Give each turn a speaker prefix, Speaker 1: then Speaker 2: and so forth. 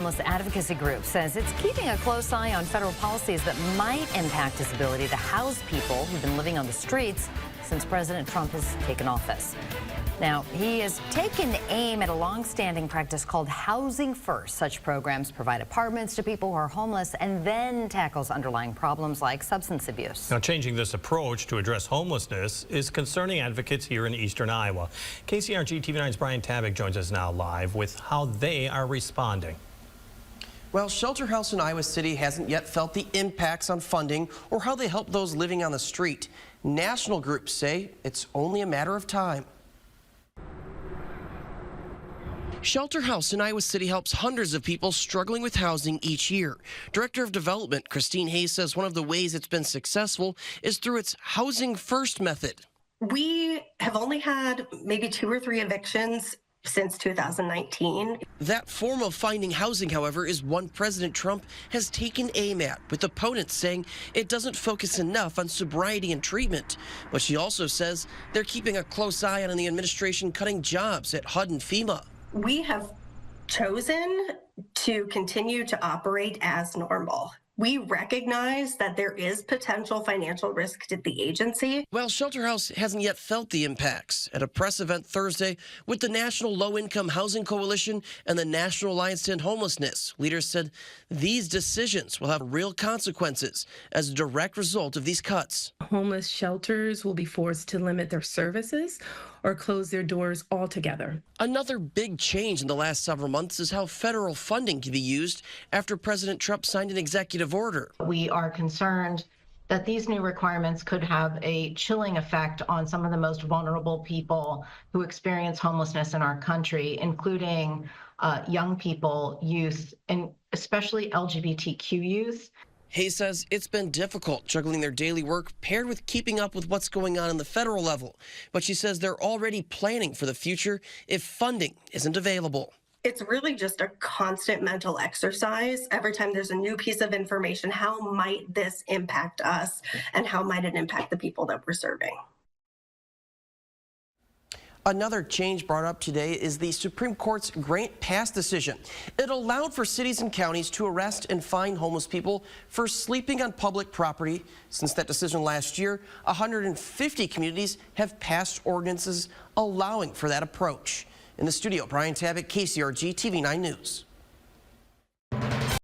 Speaker 1: Homeless advocacy group says it's keeping a close eye on federal policies that might impact its ability to house people who've been living on the streets since President Trump has taken office. Now, he has taken aim at a long-standing practice called Housing First. Such programs provide apartments to people who are homeless and then tackles underlying problems like substance abuse.
Speaker 2: Now, changing this approach to address homelessness is concerning advocates here in eastern Iowa. KCRG TV9's Brian Tabak joins us now live with how they are responding.
Speaker 3: Well, Shelter House in Iowa City hasn't yet felt the impacts on funding or how they help those living on the street. National groups say it's only a matter of time. Shelter House in Iowa City helps hundreds of people struggling with housing each year. Director of Development Christine Hayes says one of the ways it's been successful is through its Housing First method.
Speaker 4: We have only had maybe 2 or 3 evictions since 2019.
Speaker 3: That form of finding housing, however, is one President Trump has taken aim at, with opponents saying it doesn't focus enough on sobriety and treatment. But she also says they're keeping a close eye on the administration cutting jobs at HUD and FEMA.
Speaker 4: We have chosen to continue to operate as normal. We recognize that there is potential financial risk to the agency.
Speaker 3: Well, Shelter House hasn't yet felt the impacts. At a press event Thursday with the National Low-Income Housing Coalition and the National Alliance to End Homelessness, leaders said these decisions will have real consequences as a direct result of these cuts.
Speaker 5: Homeless shelters will be forced to limit their services or close their doors altogether.
Speaker 3: Another big change in the last several months is how federal funding can be used after President Trump signed an executive order.
Speaker 6: We are concerned that these new requirements could have a chilling effect on some of the most vulnerable people who experience homelessness in our country, including young people, youth, and especially LGBTQ youth.
Speaker 3: Hayes says it's been difficult juggling their daily work paired with keeping up with what's going on the federal level. But she says they're already planning for the future if funding isn't available.
Speaker 4: It's really just a constant mental exercise. Every time there's a new piece of information, how might this impact us and how might it impact the people that we're serving?
Speaker 3: Another change brought up today is the Supreme Court's Grant Pass decision. It allowed for cities and counties to arrest and fine homeless people for sleeping on public property. Since that decision last year, 150 communities have passed ordinances allowing for that approach. In the studio, Brian Tabak, KCRG TV9 News.